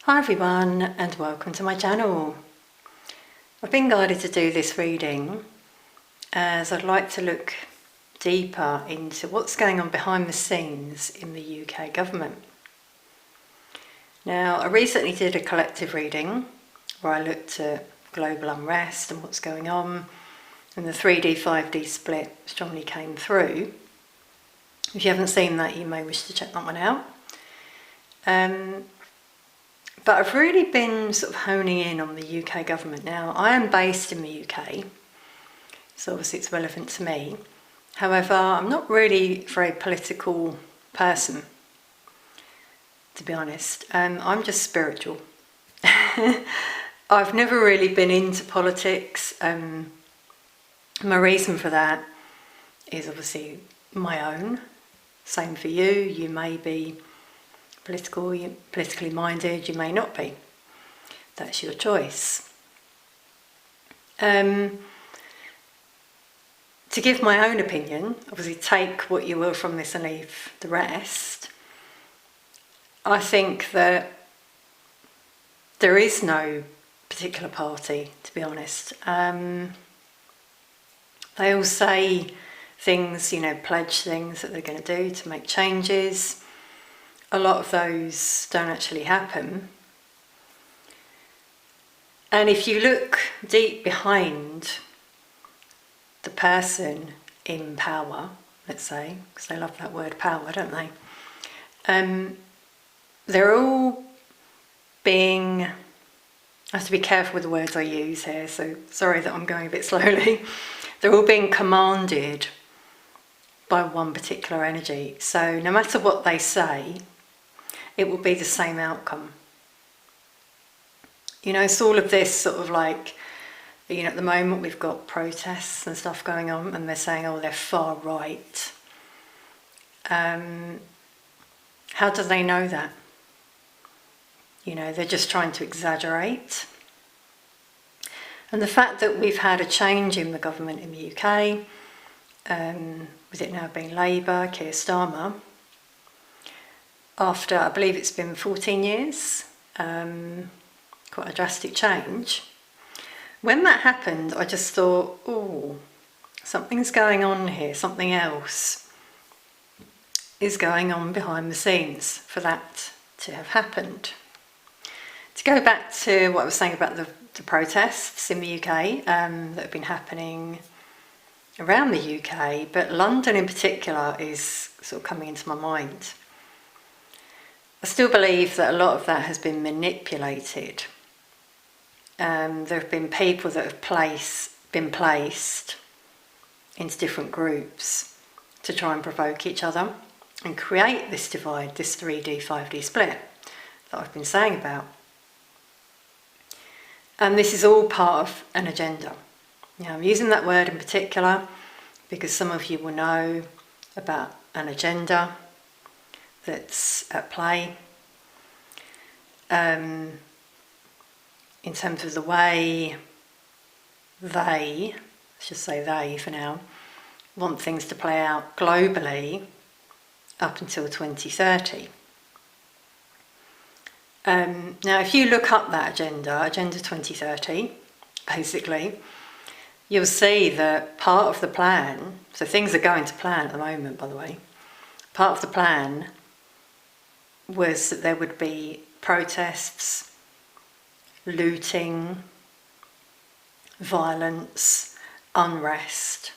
Hi everyone and welcome to my channel. I've been guided to do this reading as I'd like to look deeper into what's going on behind the scenes in the UK government. Now, I recently did a collective reading where I looked at global unrest and what's going on, and the 3D 5D split strongly came through. If you haven't seen that, you may wish to check that one out. But I've really been sort of honing in on the UK government. Now, I am based in the UK, so obviously it's relevant to me. However, I'm not really a very political person, to be honest. I'm just spiritual. I've never really been into politics. My reason for that is obviously my own. Same for you. You may be politically minded, you may not be. That's your choice. To give my own opinion, obviously take what you will from this and leave the rest, I think that there is no particular party, to be honest. They all say things, pledge things that they're going to do to make changes. A lot of those don't actually happen. And if you look deep behind the person in power, let's say, because they love that word power, don't they? They're all being, I have to be careful with the words I use here, so sorry that I'm going a bit slowly. They're all being commanded by one particular energy. So no matter what they say, it will be the same outcome. It's all of this sort of like, at the moment we've got protests and stuff going on and they're saying, oh, they're far right. How do they know that? They're just trying to exaggerate. And the fact that we've had a change in the government in the UK, with it now being Labour, Keir Starmer, after, I believe it's been 14 years, quite a drastic change. When that happened, I just thought, oh, something's going on here, something else is going on behind the scenes for that to have happened. To go back to what I was saying about the protests in the UK that have been happening around the UK, but London in particular is sort of coming into my mind. I still believe that a lot of that has been manipulated. There have been people that have been placed into different groups to try and provoke each other and create this divide, this 3D, 5D split that I've been saying about. And this is all part of an agenda. Now, I'm using that word in particular because some of you will know about an agenda that's at play in terms of the way they, let's just say they for now, want things to play out globally up until 2030. Now, if you look up that Agenda 2030, basically, you'll see that part of the plan, so things are going to plan at the moment, by the way, part of the plan was that there would be protests, looting, violence, unrest,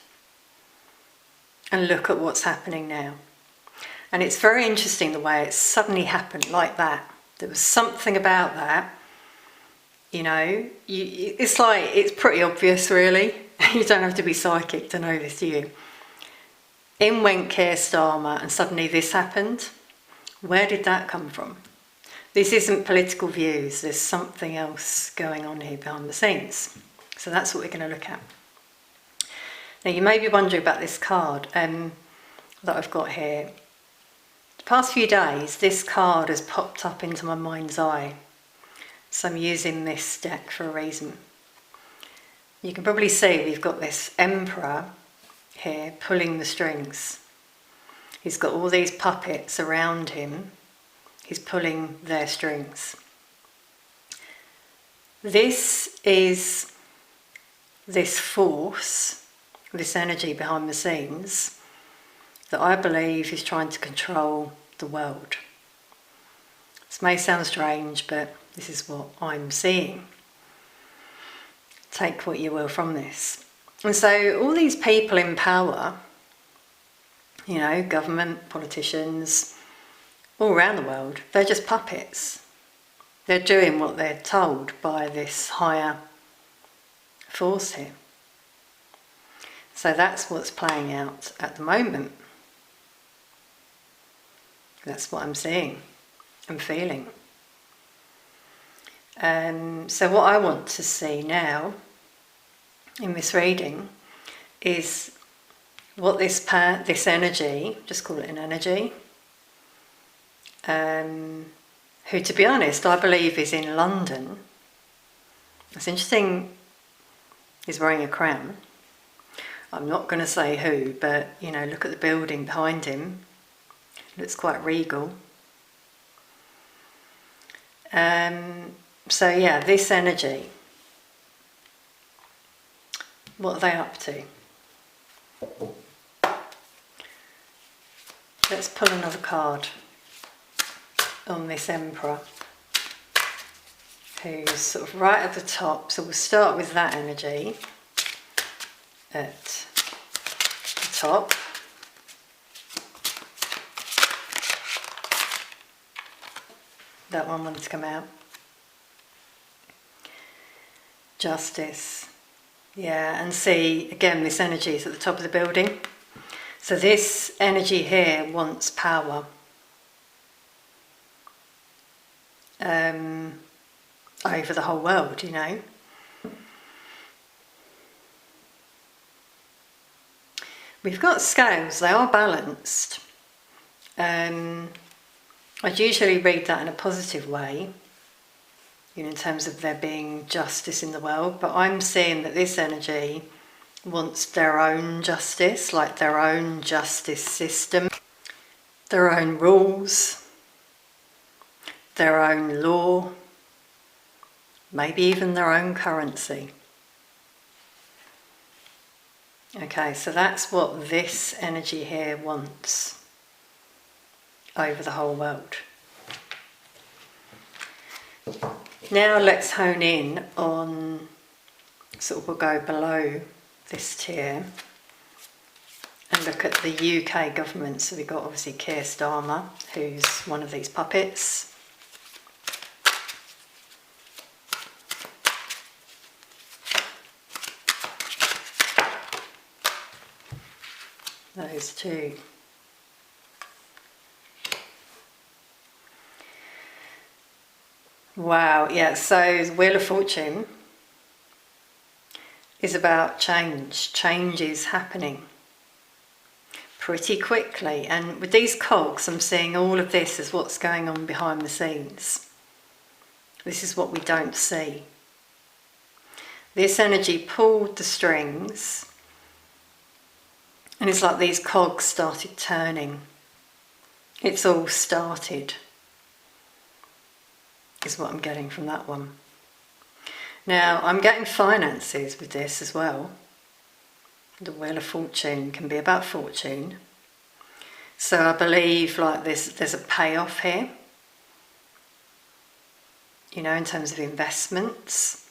and look at what's happening now. And it's very interesting the way it suddenly happened like that. There was something about that, it's like, it's pretty obvious really. You don't have to be psychic to know this, do you? In went Keir Starmer and suddenly this happened. Where did that come from? This isn't political views, there's something else going on here behind the scenes. So that's what we're going to look at. Now, you may be wondering about this card that I've got here. The past few days, this card has popped up into my mind's eye. So I'm using this deck for a reason. You can probably see we've got this emperor here pulling the strings. He's got all these puppets around him. He's pulling their strings. This is this force, this energy behind the scenes that I believe is trying to control the world. This may sound strange, but this is what I'm seeing. Take what you will from this. And so all these people in power, you know, government, politicians, all around the world, they're just puppets. They're doing what they're told by this higher force here. So that's what's playing out at the moment. That's what I'm seeing and feeling. So what I want to see now in this reading is what this energy, just call it an energy, who, to be honest, I believe is in London. It's interesting, he's wearing a crown. I'm not going to say who, but, you know, look at the building behind him. It looks quite regal. So yeah, this energy, what are they up to? Let's pull another card on this Emperor, who's sort of right at the top. So we'll start with that energy at the top. That one wanted to come out. Justice. Yeah, and see, again, this energy is at the top of the building. So this energy here wants power. Over the whole world, you know. We've got scales, they are balanced. I'd usually read that in a positive way, you know, in terms of there being justice in the world, but I'm seeing that this energy wants their own justice, like their own justice system, their own rules, their own law, maybe even their own currency. Okay, so that's what this energy here wants over the whole world. Now let's hone in on, sort of we'll go below this tier and look at the UK government. So we've got obviously Keir Starmer, who's one of these puppets. Those two. Wow, yeah, so the Wheel of Fortune is about change. Change is happening pretty quickly. And with these cogs, I'm seeing all of this as what's going on behind the scenes. This is what we don't see. This energy pulled the strings, and it's like these cogs started turning. It's all started, is what I'm getting from that one. Now, I'm getting finances with this as well. The Wheel of Fortune can be about fortune. So I believe like there's a payoff here, you know, in terms of investments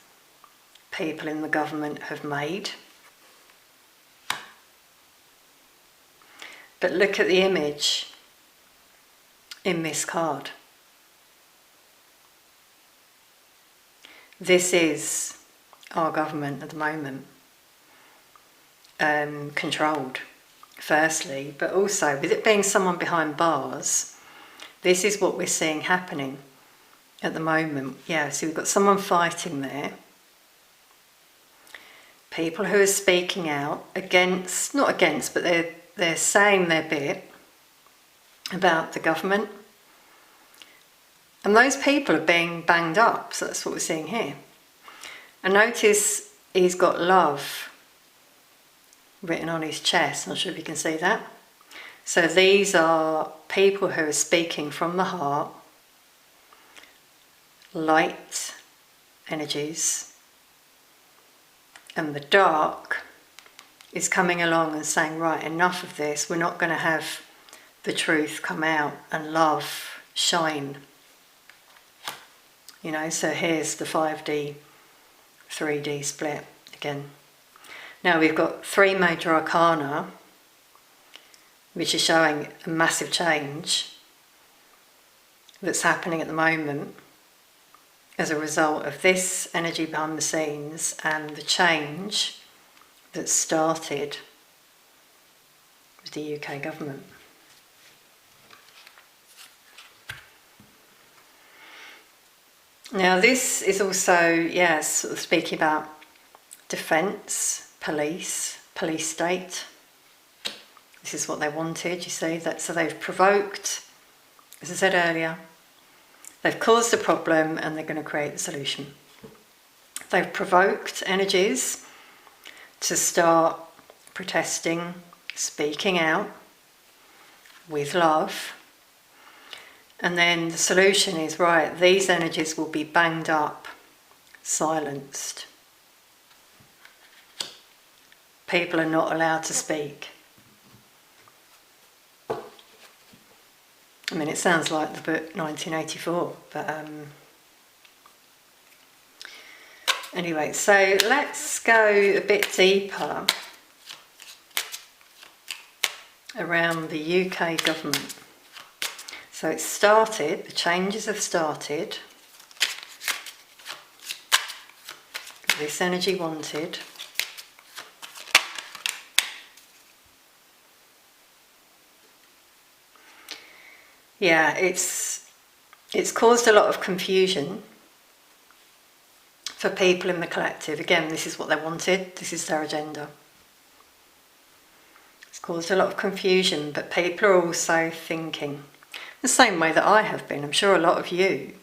people in the government have made. But look at the image in this card. This is our government at the moment, controlled, firstly, but also with it being someone behind bars, this is what we're seeing happening at the moment. Yeah, so we've got someone fighting there. People who are speaking out against, not against, but they're saying their bit about the government. And those people are being banged up, so that's what we're seeing here. And notice he's got love written on his chest. Not sure if you can see that. So these are people who are speaking from the heart, light, energies, and the dark is coming along and saying, right, enough of this, we're not going to have the truth come out and love shine. You know, so here's the 5D, 3D split again. Now we've got 3 major arcana, which is showing a massive change that's happening at the moment as a result of this energy behind the scenes and the change that started with the UK government. Now this is also, yes, sort of speaking about defence, police state. This is what they wanted, you see, that so they've provoked, as I said earlier, they've caused a problem and they're going to create the solution. They've provoked energies to start protesting, speaking out with love. And then the solution is, right, these energies will be banged up, silenced. People are not allowed to speak. I mean, it sounds like the book 1984, but anyway, so let's go a bit deeper around the UK government. So it started, the changes have started. This energy wanted. Yeah, it's caused a lot of confusion for people in the collective. Again, this is what they wanted, this is their agenda. It's caused a lot of confusion, but people are also thinking, the same way that I have been. I'm sure a lot of you,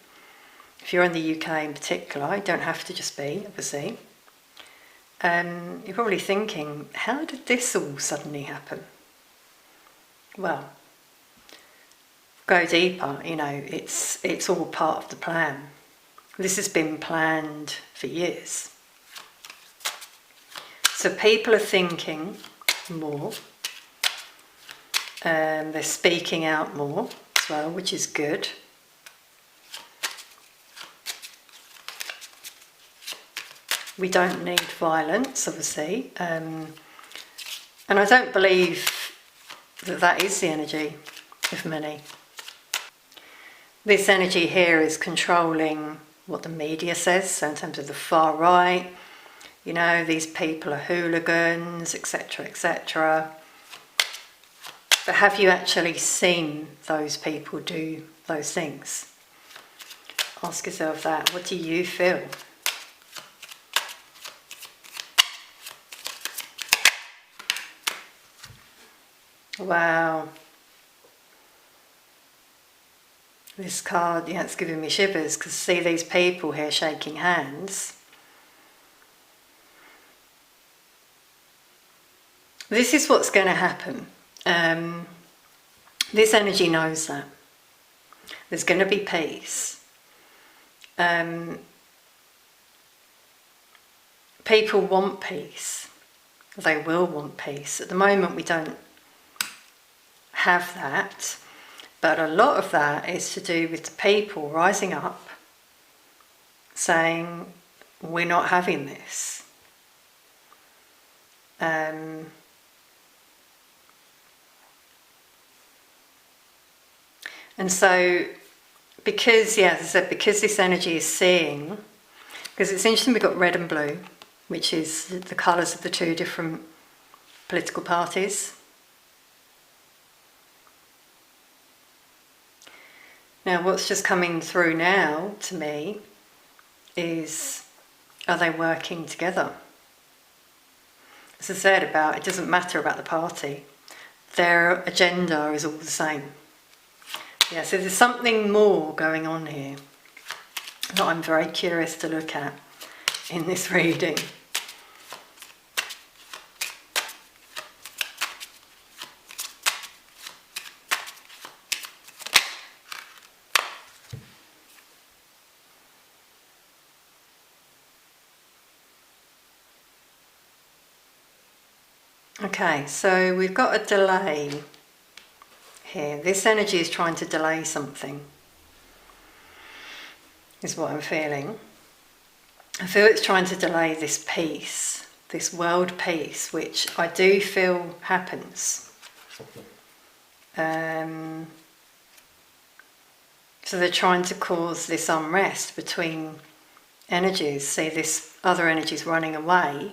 if you're in the UK in particular, you don't have to just be, obviously, you're probably thinking, how did this all suddenly happen? Well, go deeper, you know, it's all part of the plan. This has been planned for years. So people are thinking more, they're speaking out more as well, which is good. We don't need violence, obviously, and I don't believe that that is the energy of many. This energy here is controlling what the media says, so in terms of the far right, you know, these people are hooligans, etc., etc. But have you actually seen those people do those things? Ask yourself that. What do you feel? Wow. This card, yeah, it's giving me shivers, because see these people here shaking hands. This is what's going to happen. This energy knows that. There's going to be peace. People want peace. They will want peace. At the moment we don't have that. But a lot of that is to do with the people rising up, saying, we're not having this. And so, because, yeah, as I said, because this energy is seeing, because it's interesting, we've got red and blue, which is the colours of the 2 different political parties. Now, what's just coming through now to me is, are they working together? As I said, about it doesn't matter about the party. Their agenda is all the same. Yeah, so there's something more going on here that I'm very curious to look at in this reading. Okay, so we've got a delay here. This energy is trying to delay something, is what I'm feeling. I feel it's trying to delay this peace, this world peace, which I do feel happens. So they're trying to cause this unrest between energies. See, this other energy's running away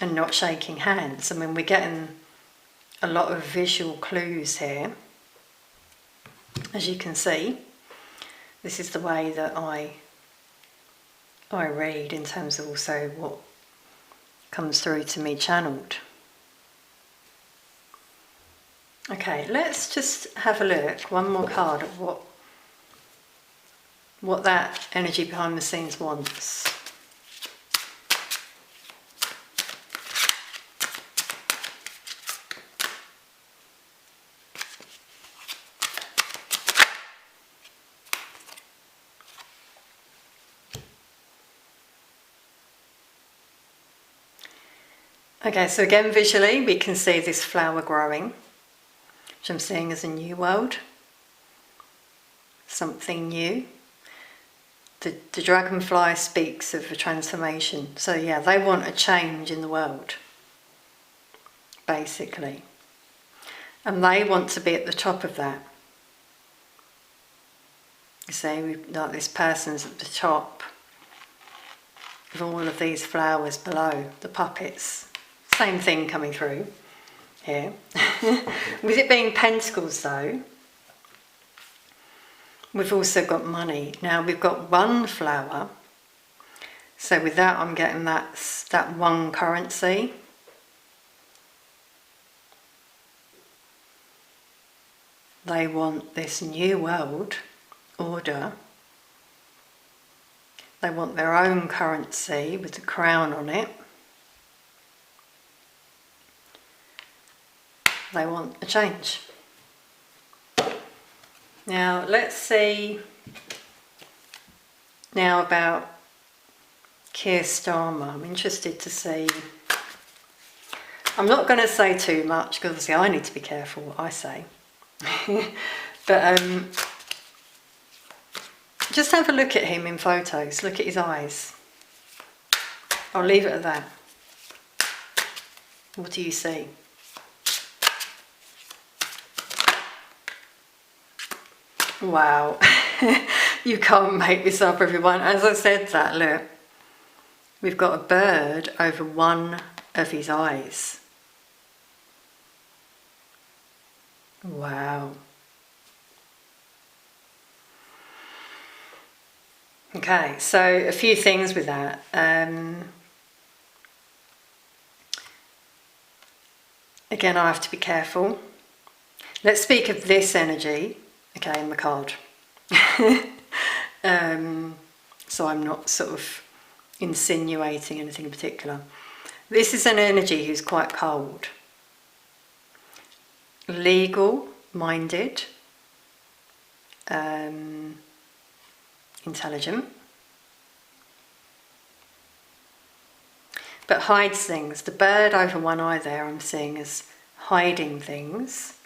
and not shaking hands. I mean, we're getting a lot of visual clues here. As you can see, this is the way that I read in terms of also what comes through to me channeled. Okay, let's just have a look, one more card, at what that energy behind the scenes wants. Okay, so again visually we can see this flower growing, which I'm seeing as a new world, something new. The dragonfly speaks of a transformation. So yeah, they want a change in the world, basically. And they want to be at the top of that. You see, like this person's at the top with all of these flowers below, the puppets. Same thing coming through here. With it being pentacles though, we've also got money. Now we've got one flower, so with that I'm getting that one currency. They want this new world order. They want their own currency with the crown on it. They want a change. Now let's see now about Keir Starmer. I'm interested to see. I'm not going to say too much because obviously I need to be careful what I say. But just have a look at him in photos. Look at his eyes. I'll leave it at that. What do you see? Wow. You can't make this up, everyone. As I said that, look. We've got a bird over one of his eyes. Wow. Okay, so a few things with that. Again, I have to be careful. Let's speak of this energy, okay, in the card. So I'm not sort of insinuating anything in particular. This is an energy who's quite cold. Legal-minded, intelligent, but hides things. The bird over one eye there I'm seeing as hiding things,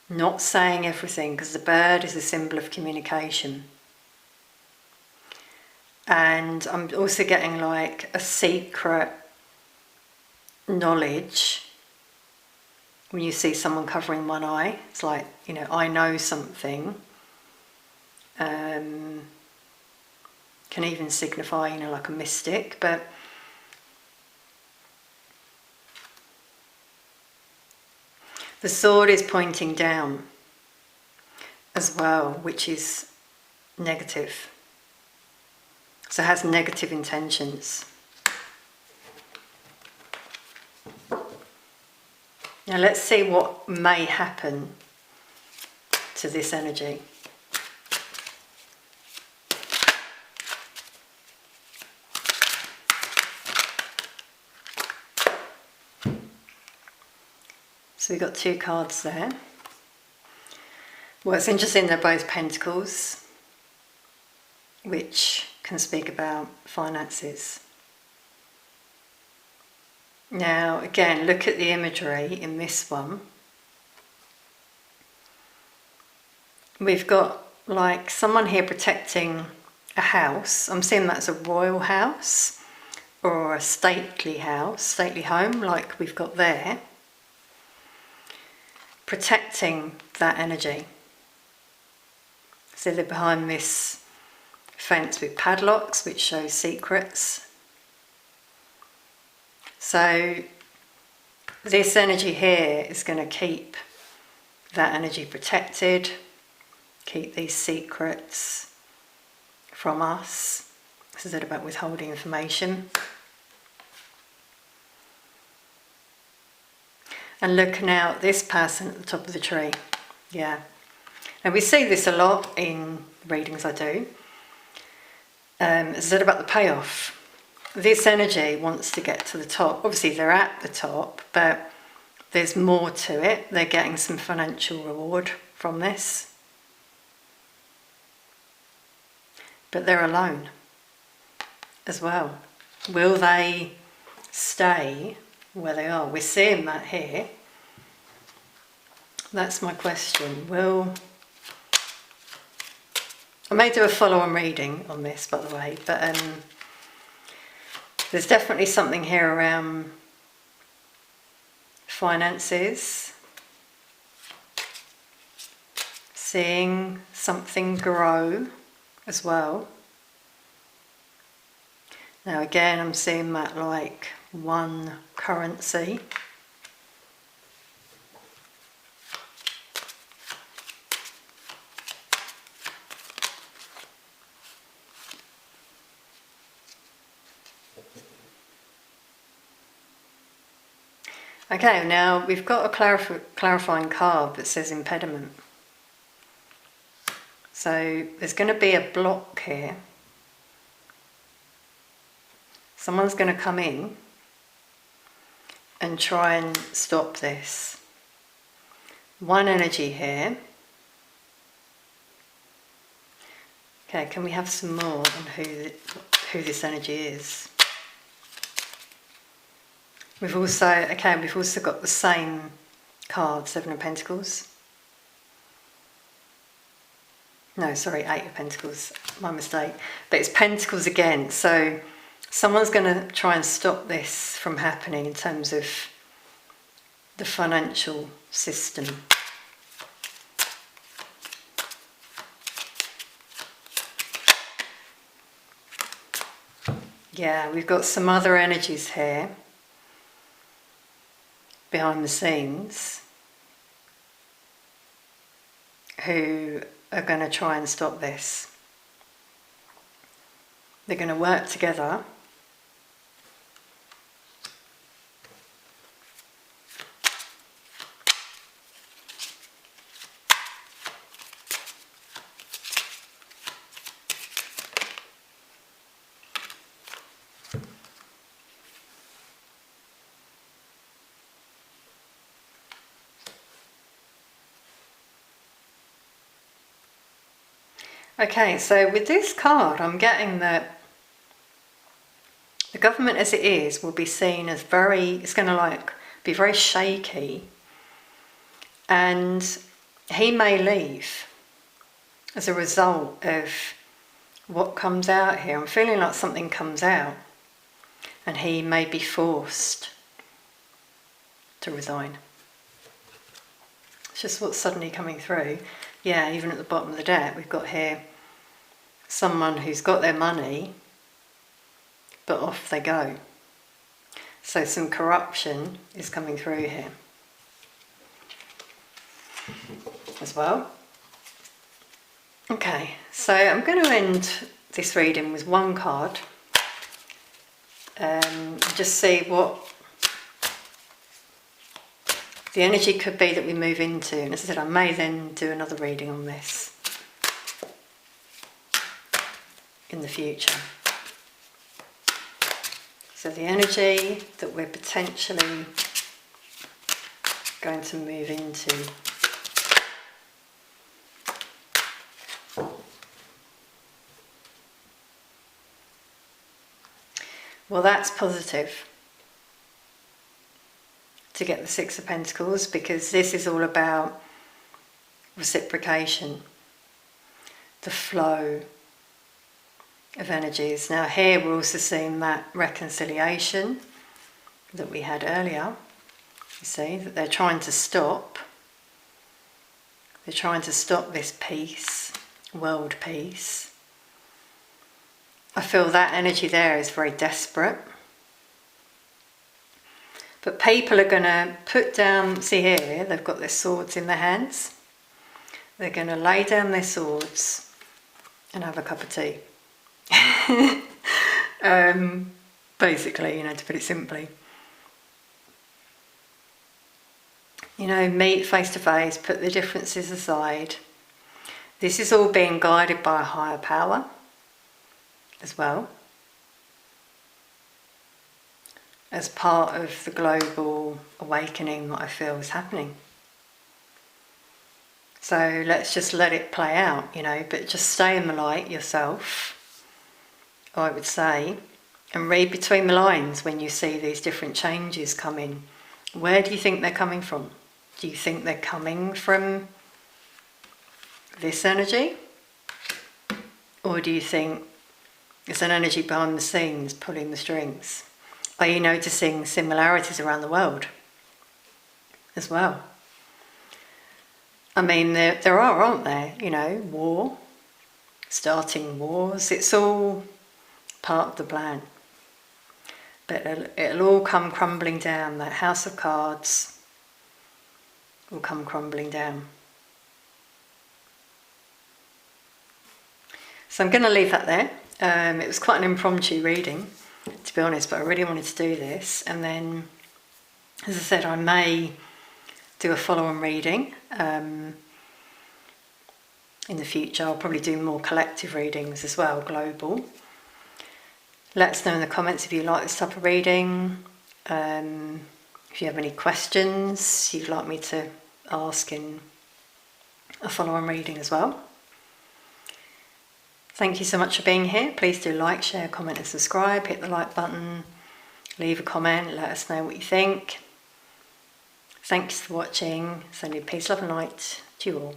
not saying everything, because the bird is a symbol of communication. And I'm also getting like a secret knowledge. When you see someone covering one eye, it's like, you know, I know something. Can even signify, you know, like a mystic, but the sword is pointing down as well, which is negative. So it has negative intentions. Now let's see what may happen to this energy. So we've got two cards there. Well, it's interesting, they're both pentacles, which can speak about finances. Now, again, look at the imagery in this one. We've got like someone here protecting a house. I'm seeing that as a royal house or a stately house, stately home like we've got there. Protecting that energy. So they're behind this fence with padlocks which show secrets. So this energy here is going to keep that energy protected, keep these secrets from us. This is it about withholding information. And look now at this person at the top of the tree. Yeah. And we see this a lot in readings I do. Is it about the payoff? This energy wants to get to the top. Obviously they're at the top, but there's more to it. They're getting some financial reward from this. But they're alone as well. Will they stay where they are? We're seeing that here. That's my question. I may do a follow-on reading on this, by the way, but there's definitely something here around finances, seeing something grow as well. Now again, I'm seeing that like one currency. Okay, now we've got a clarifying card that says impediment. So there's going to be a block here. Someone's going to come in and try and stop this. One energy here. Okay, can we have some more on who this energy is? We've also got the same card, Seven of Pentacles. No, sorry, Eight of Pentacles, my mistake. But it's Pentacles again, so someone's going to try and stop this from happening in terms of the financial system. Yeah, we've got some other energies here behind the scenes who are going to try and stop this. They're going to work together. Okay, so with this card, I'm getting that the government as it is will be seen as it's going to like be very shaky, and he may leave as a result of what comes out here. I'm feeling like something comes out and he may be forced to resign. It's just what's suddenly coming through. Yeah, even at the bottom of the deck, we've got here someone who's got their money, but off they go. So some corruption is coming through here as well. Okay, so I'm going to end this reading with one card. Just see what the energy could be that we move into. And as I said, I may then do another reading on this in the future. So the energy that we're potentially going to move into. Well, that's positive. to get the Six of Pentacles, because this is all about reciprocation, the flow of energies. Now here we're also seeing that reconciliation that we had earlier. You see that they're trying to stop. They're trying to stop this peace, world peace. I feel that energy there is very desperate. But people are going to put down, see here, they've got their swords in their hands. They're going to lay down their swords and have a cup of tea. Basically, to put it simply. Meet face to face, put the differences aside. This is all being guided by a higher power as well, as part of the global awakening that I feel is happening. So let's just let it play out, but just stay in the light yourself, I would say, and read between the lines when you see these different changes come in. Where do you think they're coming from? Do you think they're coming from this energy? Or do you think it's an energy behind the scenes pulling the strings? Are you noticing similarities around the world as well? I mean, there are, aren't there? War, starting wars. It's all part of the plan. But it'll all come crumbling down. That house of cards will come crumbling down. So I'm going to leave that there. It was quite an impromptu reading, to be honest, but I really wanted to do this. And then, as I said, I may do a follow-on reading. In the future, I'll probably do more collective readings as well, global. Let us know in the comments if you like this type of reading. If you have any questions you'd like me to ask in a follow-on reading as well. Thank you so much for being here. Please do like, share, comment and subscribe. Hit the like button, leave a comment, let us know what you think. Thanks for watching. Sending peace, love and light to you all.